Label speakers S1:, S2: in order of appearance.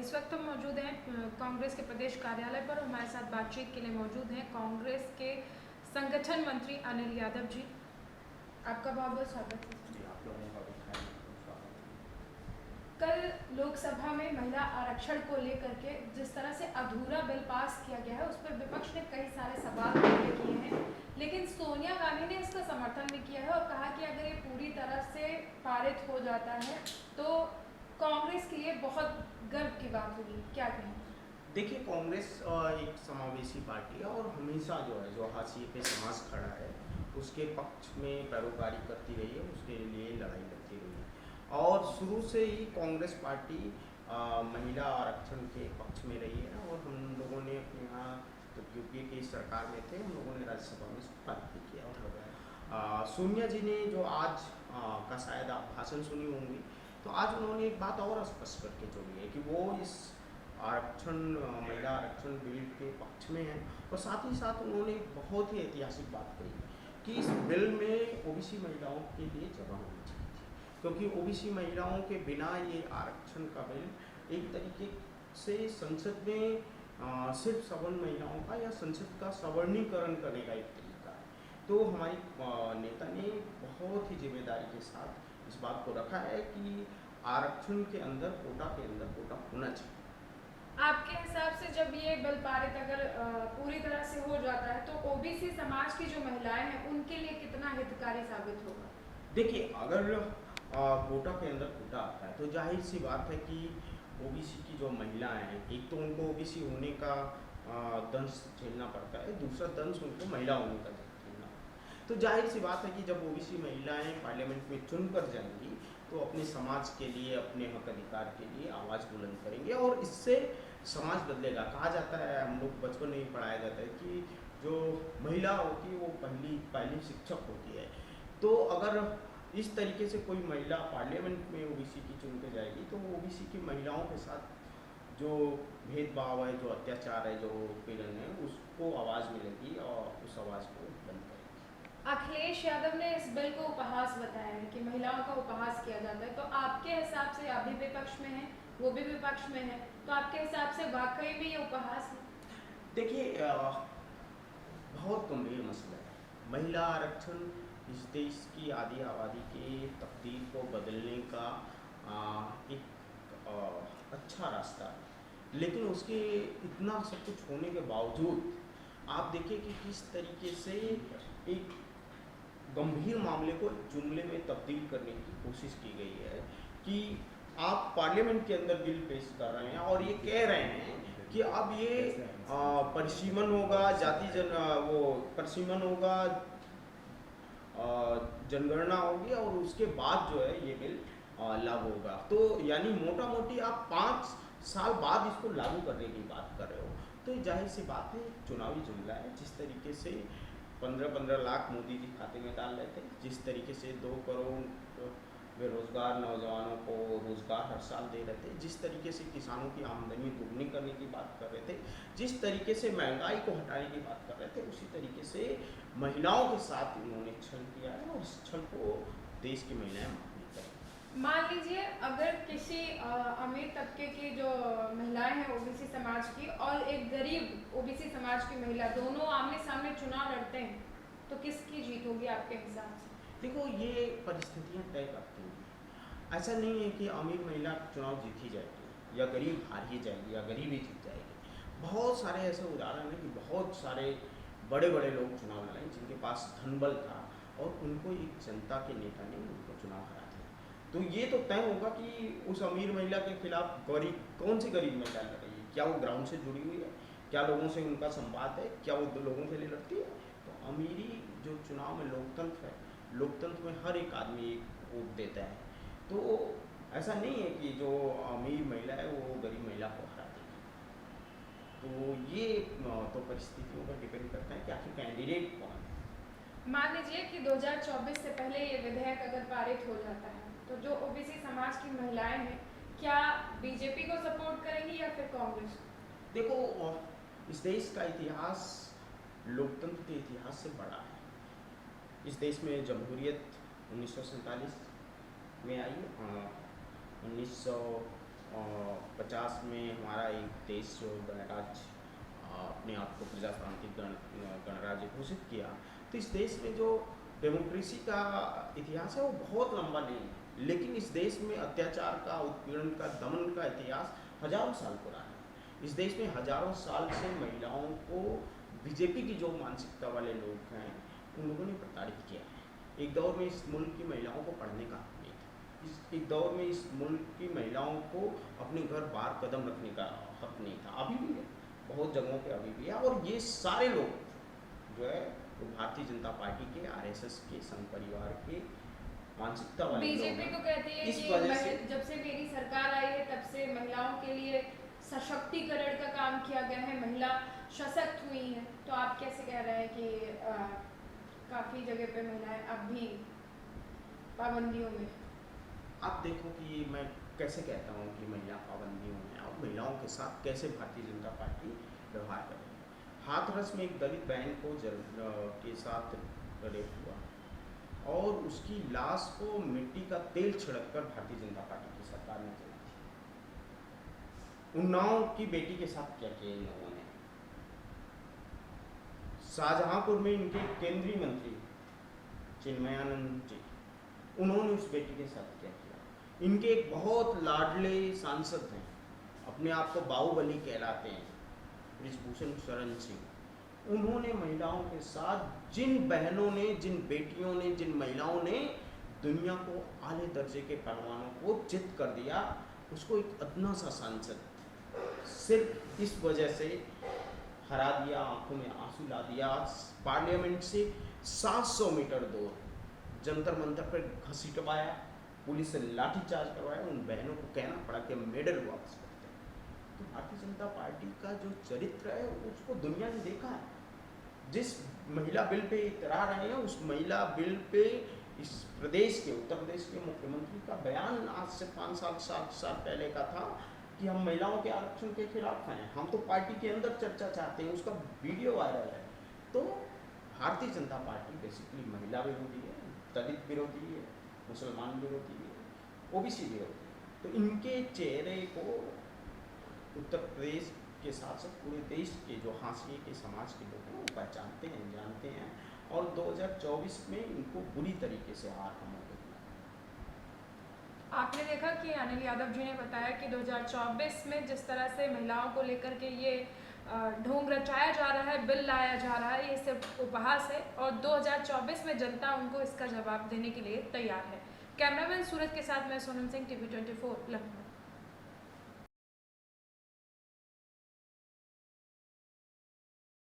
S1: इस वक्त हम मौजूद हैं कांग्रेस के प्रदेश कार्यालय पर। हमारे साथ बातचीत के लिए मौजूद हैं कांग्रेस के संगठन मंत्री अनिल यादव जी। आपका बहुत बहुत स्वागत है।
S2: जी, आप लोगों का भी स्वागत
S1: कल लोकसभा में महिला आरक्षण को लेकर के जिस तरह से अधूरा बिल पास किया गया है, उस पर विपक्ष ने कई सारे सवाल खड़े किए हैं, लेकिन सोनिया गांधी ने इसका समर्थन भी किया है और कहा कि अगर ये पूरी तरह से पारित हो जाता है तो कांग्रेस के लिए बहुत गर्व की बात होगी। क्या कहें?
S2: देखिए, कांग्रेस एक समावेशी पार्टी है और हमेशा जो हाशिए पे समाज खड़ा है उसके पक्ष में पैरोकारी करती रही है, उसके लिए लड़ाई करती रही है। और शुरू से ही कांग्रेस पार्टी महिला आरक्षण के पक्ष में रही है और हम लोगों ने अपने यहाँ तो यूपीए की सरकार में थे, हम लोगों ने राज्यसभा में पारित भी किया। और सोनिया जी ने जो आज का शायद आप भाषण सुनी होंगी, तो आज उन्होंने एक बात और स्पष्ट करके जोड़ी है कि वो इस आरक्षण महिला आरक्षण बिल के पक्ष में है। और साथ ही साथ उन्होंने एक बहुत ही ऐतिहासिक बात कही कि इस बिल में ओबीसी महिलाओं के लिए जगह होनी चाहिए थी, क्योंकि ओबीसी महिलाओं के बिना ये आरक्षण का बिल एक तरीके से संसद में सिर्फ सवर्ण महिलाओं का या संसद का सवर्णीकरण करने का एक तरीका है। तो हमारी नेता ने बहुत ही जिम्मेदारी के साथ इस बात को रखा है कि आरक्षण के अंदर कोटा होना चाहिए।
S1: आपके हिसाब से जब ये बिल पारित अगर पूरी तरह से हो जाता है तो ओबीसी समाज की जो महिलाएं हैं उनके लिए कितना हितकारी साबित होगा?
S2: देखिए, अगर कोटा के अंदर कोटा आता है तो जाहिर सी बात है कि ओबीसी की जो महिलाएं हैं, एक तो उनको ओबीसी होने का दंश झेलना पड़ता है, दूसरा दंश उनको महिला होने का झेलना। तो जाहिर सी बात है कि जब ओबीसी महिलाएं पार्लियामेंट में चुनकर जाएंगी तो अपने समाज के लिए, अपने हक अधिकार के लिए आवाज़ बुलंद करेंगे और इससे समाज बदलेगा। कहा जाता है, हम लोग बचपन में ही पढ़ाया जाता है कि जो महिला होती है वो पहली शिक्षक होती है। तो अगर इस तरीके से कोई महिला पार्लियामेंट में ओबीसी की चुन के जाएगी तो ओबीसी की महिलाओं के साथ जो भेदभाव है, जो अत्याचार है, जो पीड़न है, उसको आवाज़ मिलेगी और उस आवाज़ को बंद करेगी।
S1: अखिलेश यादव ने इस बिल को उपहास बताया है कि महिलाओं का उपहास किया जाता है, तो आपके हिसाब से आप भी विपक्ष में हैं, वो भी विपक्ष में है, तो आपके हिसाब से वाकई में ये उपहास है?
S2: देखिए, बहुत गंभीर मसला है। महिला आरक्षण इस देश की आधी आबादी की तकदीर को बदलने का एक अच्छा रास्ता है, लेकिन उसके इतना सब कुछ होने के बावजूद आप देखिए कि किस तरीके से एक गंभीर मामले को जुमले में तब्दील करने की कोशिश की गई है कि आप पार्लियामेंट के अंदर बिल पेश कर रहे हैं और ये कह रहे हैं कि अब ये परिसीमन होगा, परिसीमन होगा, जनगणना होगी और उसके बाद जो है ये बिल लागू होगा। तो यानी मोटा मोटी आप 5 साल बाद इसको लागू करने की बात कर रहे हो। तो जाहिर सी बात है, चुनावी जुमला है। जिस तरीके से 15-15 लाख मोदी जी खाते में डाल रहे थे, जिस तरीके से 2 करोड़ बेरोजगार नौजवानों को रोजगार हर साल दे रहे थे, जिस तरीके से किसानों की आमदनी दुगनी करने की बात कर रहे थे, जिस तरीके से महंगाई को हटाने की बात कर रहे थे, उसी तरीके से महिलाओं के साथ इन्होंने छल किया है और इस छल को देश की महिलाएं माफ नहीं करेंगी।
S1: मान लीजिए अगर किसी अमीर तबके की जो महिलाएं हैं ओबीसी समाज की और एक गरीब ओबीसी समाज की महिला, दोनों आमने सामने चुनाव लड़ते हैं, तो किसकी जीत होगी आपके हिसाब से?
S2: देखो, ये परिस्थितियां तय करती हैं। ऐसा नहीं है कि अमीर महिला चुनाव जीत ही जाएगी या गरीब हार ही जाएगी या गरीब ही जीत जाएगी। बहुत सारे ऐसे उदाहरण हैं कि बहुत सारे बड़े बड़े लोग चुनाव लड़े जिनके पास धनबल था और उनको एक जनता के नेता ने उनको चुनाव हरा दिया। तो ये तो तय होगा कि उस अमीर महिला के खिलाफ कौन सी गरीब महिला लड़ रही है, क्या वो ग्राउंड से जुड़ी हुई है, क्या लोगों से उनका संवाद है, क्या वो लोगों के लिए लड़ती है। तो अमीरी जो चुनाव में लोकतंत्र है, लोकतंत्र में हर एक आदमी एक वोट देता है। तो ऐसा नहीं है कि जो अमीर महिला है वो गरीब महिला को हरा देगी। तो ये तो परिस्थितियों पर डिपेंड करता है कि आखिर कैंडिडेट कौन है।
S1: मान लीजिए कि 2024 से पहले ये विधेयक अगर पारित हो जाता है तो जो ओबीसी समाज की महिलाएं हैं, क्या बीजेपी को सपोर्ट करेंगी या फिर कांग्रेस?
S2: देखो, इस देश का इतिहास लोकतंत्र के इतिहास से बड़ा है। इस देश में जमहूरियत 1947 में आई, 1900 50 में हमारा एक देश जो गणराज्य अपने आप को प्रजातांत्रिक गणराज्य घोषित किया, तो इस देश में जो डेमोक्रेसी का इतिहास है वो बहुत लंबा नहीं है, लेकिन इस देश में अत्याचार का, उत्पीड़न का, दमन का इतिहास हजारों साल पुराना है। इस देश में हजारों साल से महिलाओं को बीजेपी की जो मानसिकता वाले लोग हैं उन लोगों ने प्रताड़ित किया है। एक दौर में इस मुल्क की महिलाओं को पढ़ने का हक नहीं था, एक दौर में इस मुल्क की महिलाओं को अपने घर बाहर कदम रखने का हक नहीं था, अभी भी है, बहुत जगहों पे अभी भी है। और ये सारे लोग जो है वो भारतीय जनता पार्टी के, आरएसएस के, संघ परिवार के मानसिकता वाले लोग
S1: बीजेपी
S2: हैं।
S1: तो कहती है
S2: इस
S1: कि
S2: वजह से
S1: जब से मेरी सरकार आई है तब से महिलाओं के लिए सशक्तिकरण का काम किया गया है, महिला सशक्त हुई है, तो आप कैसे कह रहे हैं कि काफ़ी जगह पे महिलाएं अब भी पाबंदियों में?
S2: आप देखो कि मैं कैसे कहता हूँ कि महिला पाबंदियों में, और महिलाओं के साथ कैसे भारतीय जनता पार्टी व्यवहार कर रही है। हाथरस में एक दलित बहन को के साथ रेप हुआ और उसकी लाश को मिट्टी का तेल छिड़ककर भारतीय जनता पार्टी की सरकार ने जलाई थी। उन्नाव की बेटी के साथ क्या किया इन लोगों ने। शाहजहांपुर में इनके केंद्रीय मंत्री चिन्मयानंद जी, उन्होंने उस बेटी के साथ क्या किया। इनके एक बहुत लाडले सांसद हैं, अपने आप को बाहुबली कहलाते हैं, ब्रिजभूषण शरण सिंह, उन्होंने महिलाओं के साथ जिन बहनों ने, जिन बेटियों ने, जिन महिलाओं ने दुनिया को आले दर्जे के पहलवानों को चित कर दिया, उसको एक अदना सा सांसद सिर्फ इस वजह से हरा दिया, आंखों में आंसू ला दिया। पार्लियामेंट से 700 मीटर दूर जंतर मंतर पर घसीटवाया, पुलिस से लाठीचार्ज करवाया, उन बहनों को कहना पड़ा कि मेडल वापस करते हैं। तो भारतीय जनता पार्टी का जो चरित्र है उसको दुनिया ने देखा है। जिस महिला बिल पे इतरा रहे हैं, उस महिला बिल पे इस प्रदेश के, उत्तर प्रदेश के मुख्यमंत्री का बयान आज से 5 साल 7 साल पहले का था कि हम महिलाओं के आरक्षण के खिलाफ हैं, हम तो पार्टी के अंदर चर्चा चाहते हैं। उसका वीडियो वायरल है। तो भारतीय जनता पार्टी बेसिकली महिला विरोधी है, दलित विरोधी है, मुसलमान विरोधी है, ओबीसी विरोधी है। तो इनके चेहरे को उत्तर प्रदेश के साथ साथ पूरे देश के जो हाशिए के समाज के लोग हैं वो पहचानते हैं, जानते हैं, और 2024 में इनको बुरी तरीके से हार हम हो गई।
S1: आपने देखा कि अनिल यादव जी ने बताया कि 2024 में जिस तरह से महिलाओं को लेकर के ये ढोंग रचाया जा रहा है, बिल लाया जा रहा है, ये सिर्फ उपहास है और 2024 में जनता उनको इसका जवाब देने के लिए तैयार है। कैमरामैन सूरज के साथ मैं सोनम सिंह, TV 24 लखनऊ।